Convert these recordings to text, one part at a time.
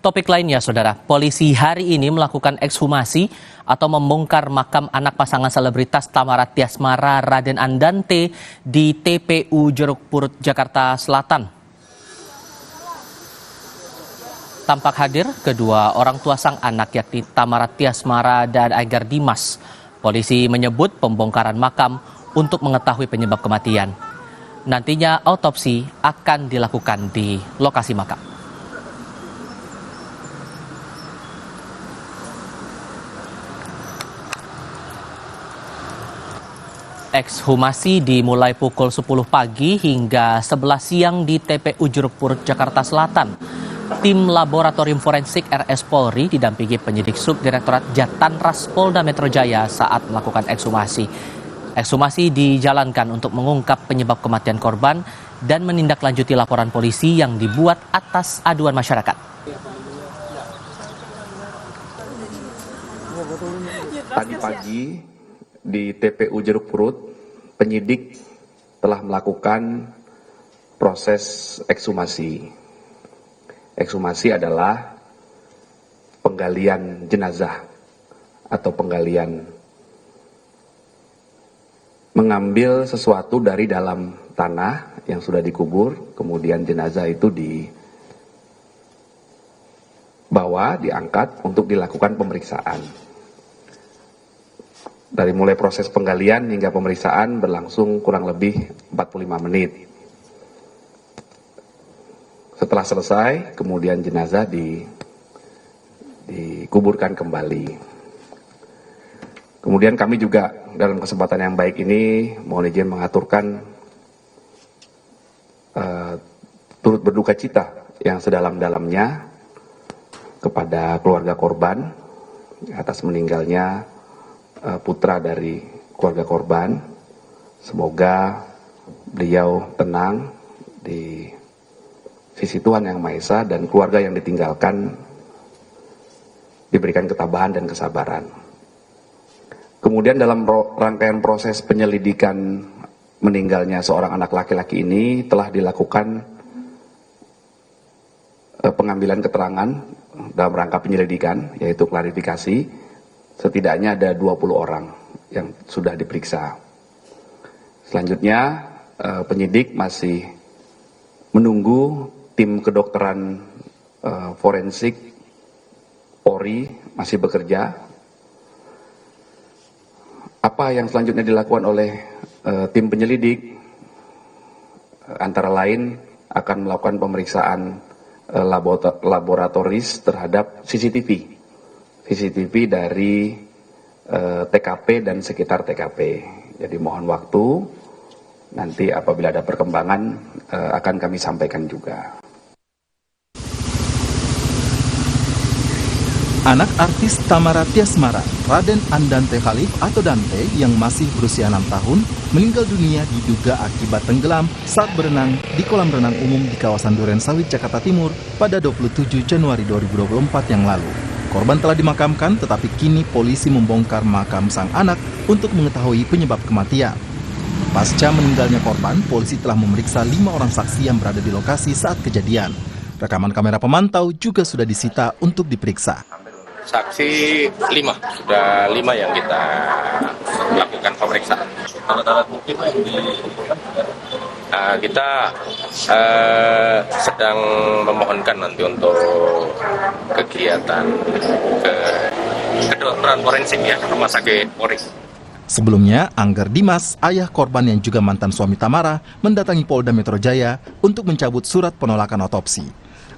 Topik lainnya, Saudara, polisi hari ini melakukan ekshumasi atau membongkar makam anak pasangan selebritas Tamara Tiasmara Raden Andante di TPU Jeruk Purut, Jakarta Selatan. Tampak hadir kedua orang tua sang anak yakni Tamara Tiasmara dan Agar Dimas. Polisi menyebut pembongkaran makam untuk mengetahui penyebab kematian. Nantinya autopsi akan dilakukan di lokasi makam. Ekshumasi dimulai pukul 10 pagi hingga 11 siang di TPU Jeruk Purut, Jakarta Selatan. Tim Laboratorium Forensik RS Polri didampingi penyidik Subdirektorat Jatanras Polda Metro Jaya saat melakukan ekshumasi. Ekshumasi dijalankan untuk mengungkap penyebab kematian korban dan menindaklanjuti laporan polisi yang dibuat atas aduan masyarakat. Tadi pagi di TPU Jeruk Purut, penyidik telah melakukan proses ekshumasi. Ekshumasi adalah penggalian jenazah atau penggalian mengambil sesuatu dari dalam tanah yang sudah dikubur, kemudian jenazah itu dibawa, diangkat untuk dilakukan pemeriksaan. Dari mulai proses penggalian hingga pemeriksaan berlangsung kurang lebih 45 menit. Setelah selesai, kemudian jenazah dikuburkan kembali. Kemudian kami juga dalam kesempatan yang baik ini mohon izin mengaturkan turut berduka cita yang sedalam-dalamnya kepada keluarga korban atas meninggalnya putra dari keluarga korban. Semoga beliau tenang di sisi Tuhan Yang Maha Esa dan keluarga yang ditinggalkan diberikan ketabahan dan kesabaran. Kemudian dalam rangkaian proses penyelidikan meninggalnya seorang anak laki-laki ini telah dilakukan pengambilan keterangan dalam rangka penyelidikan, yaitu klarifikasi. Setidaknya ada 20 orang yang sudah diperiksa. Selanjutnya penyidik masih menunggu tim kedokteran forensik Polri masih bekerja. Apa yang selanjutnya dilakukan oleh tim penyelidik antara lain akan melakukan pemeriksaan laboratoris terhadap CCTV dari TKP dan sekitar TKP. Jadi mohon waktu, nanti apabila ada perkembangan akan kami sampaikan juga. Anak artis Tamara Tiasmara, Raden Andante Khalif atau Dante yang masih berusia 6 tahun meninggal dunia diduga akibat tenggelam saat berenang di kolam renang umum di kawasan Durensawit, Jakarta Timur pada 27 Januari 2024 yang lalu. Korban telah dimakamkan, tetapi kini polisi membongkar makam sang anak untuk mengetahui penyebab kematian. Pasca meninggalnya korban, polisi telah memeriksa 5 orang saksi yang berada di lokasi saat kejadian. Rekaman kamera pemantau juga sudah disita untuk diperiksa. Saksi 5, sudah 5 yang kita lakukan pemeriksaan. Alat-alat bukti kita sedang memohonkan nanti untuk kegiatan kedokteran forensik ya, rumah sakit Polri. Sebelumnya, Agar Dimas, ayah korban yang juga mantan suami Tamara, mendatangi Polda Metro Jaya untuk mencabut surat penolakan otopsi.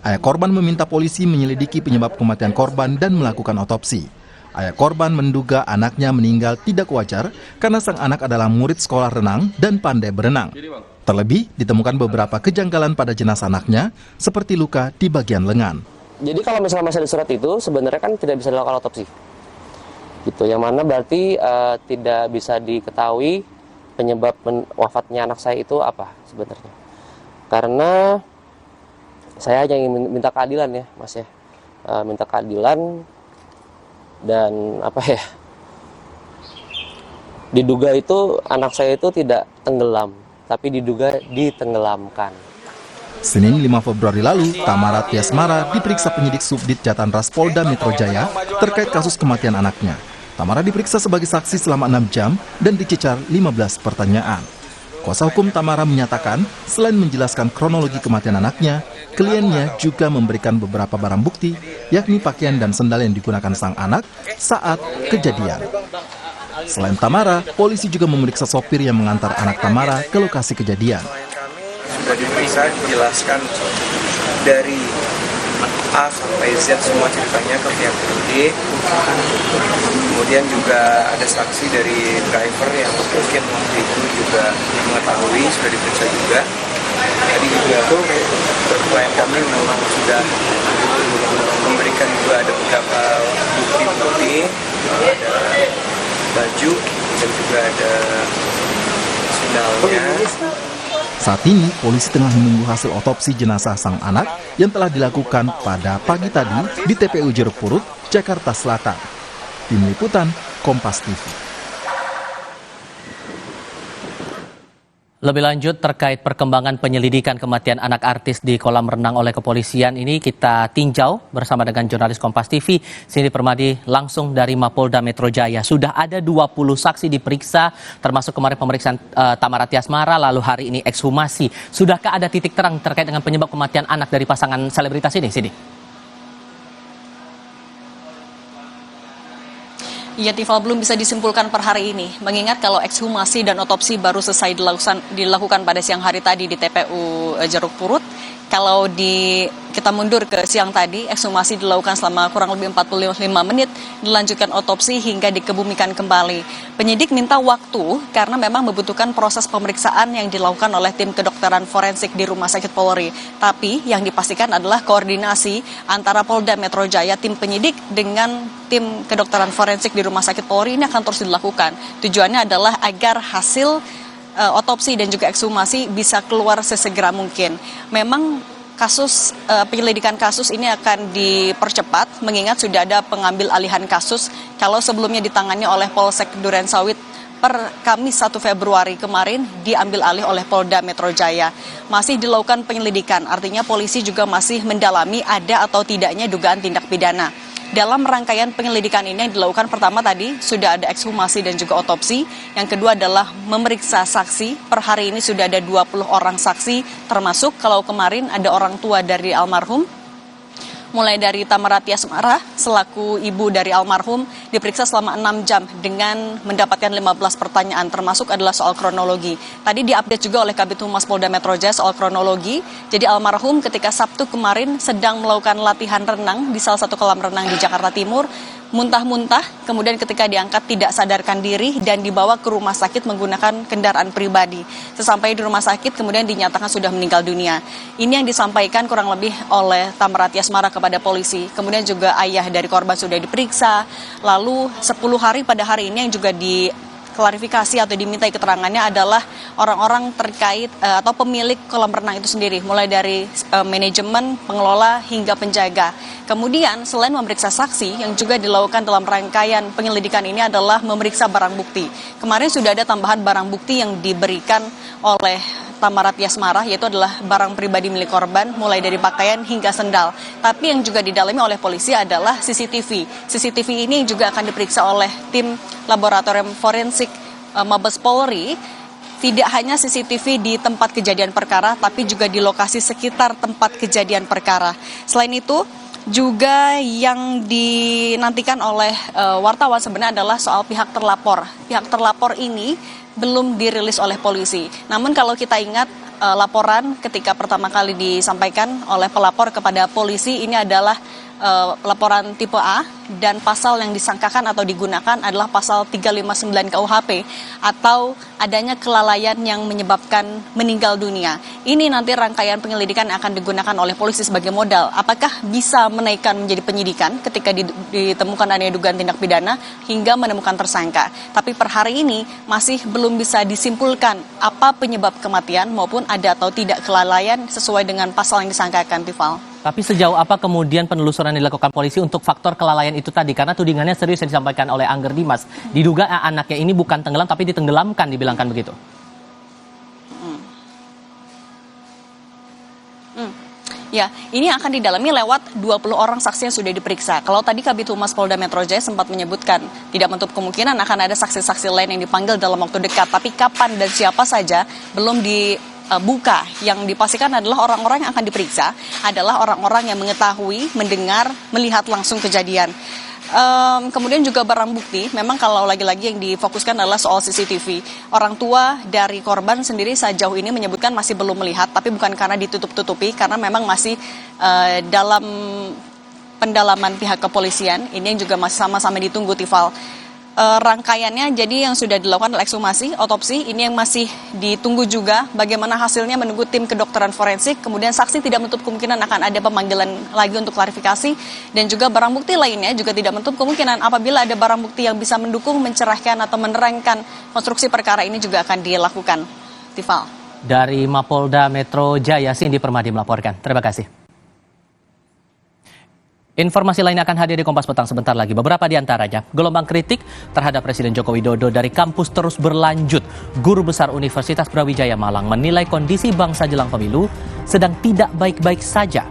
Ayah korban meminta polisi menyelidiki penyebab kematian korban dan melakukan otopsi. Ayah korban menduga anaknya meninggal tidak wajar karena sang anak adalah murid sekolah renang dan pandai berenang. Terlebih, ditemukan beberapa kejanggalan pada jenazah anaknya, seperti luka di bagian lengan. Jadi kalau misalnya masih ada surat itu, sebenarnya kan tidak bisa dilakukan otopsi. Gitu, yang mana berarti tidak bisa diketahui penyebab wafatnya anak saya itu apa sebenarnya. Karena saya hanya ingin minta keadilan ya, Mas ya. Minta keadilan dan diduga itu anak saya itu tidak tenggelam, tapi diduga ditenggelamkan. Senin 5 Februari lalu, Tamara Tiasmara diperiksa penyidik Subdit Jatanras Polda Metro Jaya terkait kasus kematian anaknya. Tamara diperiksa sebagai saksi selama 6 jam dan dicecar 15 pertanyaan. Kuasa hukum Tamara menyatakan, selain menjelaskan kronologi kematian anaknya, kliennya juga memberikan beberapa barang bukti, yakni pakaian dan sendal yang digunakan sang anak saat kejadian. Selain Tamara, polisi juga memeriksa sopir yang mengantar anak Tamara ke lokasi kejadian. Sudah diperiksa, dijelaskan dari A sampai Z semua ceritanya ke pihak penyidik. Kemudian juga ada saksi dari driver yang mungkin waktu itu juga mengetahui, sudah diperiksa juga. Tadi juga klien kami memang sudah memberikan juga ada beberapa bukti-bukti, ada baju dan juga ada sendalnya. Saat ini, polisi tengah menunggu hasil otopsi jenazah sang anak yang telah dilakukan pada pagi tadi di TPU Jeruk Purut, Jakarta Selatan. Tim Liputan, Kompas TV. Lebih lanjut terkait perkembangan penyelidikan kematian anak artis di kolam renang oleh kepolisian ini kita tinjau bersama dengan jurnalis Kompas TV, Cindy Permadi langsung dari Mapolda Metro Jaya. Sudah ada 20 saksi diperiksa, termasuk kemarin pemeriksaan Tamara Tiasmara, lalu hari ini ekshumasi. Sudahkah ada titik terang terkait dengan penyebab kematian anak dari pasangan selebritas ini, Cindy? Ya, Tifal, belum bisa disimpulkan per hari ini, mengingat kalau ekshumasi dan otopsi baru selesai dilakukan pada siang hari tadi di TPU Jeruk Purut. Kalau kita mundur ke siang tadi, ekshumasi dilakukan selama kurang lebih 45 menit, dilanjutkan otopsi hingga dikebumikan kembali. Penyidik minta waktu karena memang membutuhkan proses pemeriksaan yang dilakukan oleh tim kedokteran forensik di Rumah Sakit Polri. Tapi yang dipastikan adalah koordinasi antara Polda Metro Jaya, tim penyidik dengan tim kedokteran forensik di Rumah Sakit Polri ini akan terus dilakukan. Tujuannya adalah agar hasil otopsi dan juga ekshumasi bisa keluar sesegera mungkin. Memang penyelidikan kasus ini akan dipercepat mengingat sudah ada pengambil alihan kasus kalau sebelumnya ditangani oleh Polsek Durensawit per Kamis 1 Februari kemarin diambil alih oleh Polda Metro Jaya. Masih dilakukan penyelidikan, artinya polisi juga masih mendalami ada atau tidaknya dugaan tindak pidana. Dalam rangkaian penyelidikan ini yang dilakukan pertama tadi sudah ada ekshumasi dan juga otopsi. Yang kedua adalah memeriksa saksi. Per hari ini sudah ada 20 orang saksi, termasuk kalau kemarin ada orang tua dari almarhum. Mulai dari Tamara Tiasmara selaku ibu dari almarhum diperiksa selama 6 jam dengan mendapatkan 15 pertanyaan, termasuk adalah soal kronologi. Tadi diupdate juga oleh Kabid Humas Polda Metro Jaya soal kronologi. Jadi almarhum ketika Sabtu kemarin sedang melakukan latihan renang di salah satu kolam renang di Jakarta Timur, muntah-muntah, kemudian ketika diangkat tidak sadarkan diri dan dibawa ke rumah sakit menggunakan kendaraan pribadi. Sesampai di rumah sakit kemudian dinyatakan sudah meninggal dunia. Ini yang disampaikan kurang lebih oleh Tamara Tiasmara kepada polisi. Kemudian juga ayah dari korban sudah diperiksa. Lalu 10 hari pada hari ini yang juga diklarifikasi atau dimintai keterangannya adalah orang-orang terkait atau pemilik kolam renang itu sendiri, mulai dari manajemen, pengelola hingga penjaga. Kemudian selain memeriksa saksi, yang juga dilakukan dalam rangkaian penyelidikan ini adalah memeriksa barang bukti. Kemarin sudah ada tambahan barang bukti yang diberikan oleh Tamara Tiasmara, yaitu adalah barang pribadi milik korban, mulai dari pakaian hingga sendal. Tapi yang juga didalami oleh polisi adalah CCTV. CCTV ini juga akan diperiksa oleh tim laboratorium forensik Mabes Polri. Tidak hanya CCTV di tempat kejadian perkara, tapi juga di lokasi sekitar tempat kejadian perkara. Selain itu, juga yang dinantikan oleh wartawan sebenarnya adalah soal pihak terlapor. Pihak terlapor ini belum dirilis oleh polisi. Namun kalau kita ingat laporan ketika pertama kali disampaikan oleh pelapor kepada polisi ini adalah laporan tipe A dan pasal yang disangkakan atau digunakan adalah pasal 359 KUHP atau adanya kelalaian yang menyebabkan meninggal dunia. Ini nanti rangkaian penyelidikan akan digunakan oleh polisi sebagai modal. Apakah bisa menaikkan menjadi penyidikan ketika ditemukan adanya dugaan tindak pidana hingga menemukan tersangka. Tapi per hari ini masih belum bisa disimpulkan apa penyebab kematian maupun ada atau tidak kelalaian sesuai dengan pasal yang disangkakan, Tifal. Tapi sejauh apa kemudian penelusuran yang dilakukan polisi untuk faktor kelalaian itu tadi? Karena tudingannya serius yang disampaikan oleh Angger Dimas. Diduga anaknya ini bukan tenggelam tapi ditenggelamkan, dibilangkan begitu. Ya, ini akan didalami lewat 20 orang saksi yang sudah diperiksa. Kalau tadi Kabid Humas Polda Metro Jaya sempat menyebutkan tidak menutup kemungkinan akan ada saksi-saksi lain yang dipanggil dalam waktu dekat. Tapi kapan dan siapa saja belum dibuka. Yang dipastikan adalah orang-orang yang akan diperiksa adalah orang-orang yang mengetahui, mendengar, melihat langsung kejadian. Kemudian juga barang bukti, memang kalau lagi-lagi yang difokuskan adalah soal CCTV. Orang tua dari korban sendiri sejauh ini menyebutkan masih belum melihat, tapi bukan karena ditutup-tutupi, karena memang masih dalam pendalaman pihak kepolisian. Ini yang juga masih sama-sama ditunggu, Tifal. Rangkaiannya jadi yang sudah dilakukan ekshumasi, otopsi, ini yang masih ditunggu juga bagaimana hasilnya, menunggu tim kedokteran forensik. Kemudian saksi tidak menutup kemungkinan akan ada pemanggilan lagi untuk klarifikasi, dan juga barang bukti lainnya juga tidak menutup kemungkinan apabila ada barang bukti yang bisa mendukung, mencerahkan atau menerangkan konstruksi perkara ini juga akan dilakukan. Tifal. Dari Mapolda Metro Jaya, Cindy Permadi melaporkan. Terima kasih. Informasi lainnya akan hadir di Kompas Petang sebentar lagi. Beberapa di antaranya, gelombang kritik terhadap Presiden Joko Widodo dari kampus terus berlanjut. Guru Besar Universitas Brawijaya Malang menilai kondisi bangsa jelang pemilu sedang tidak baik-baik saja.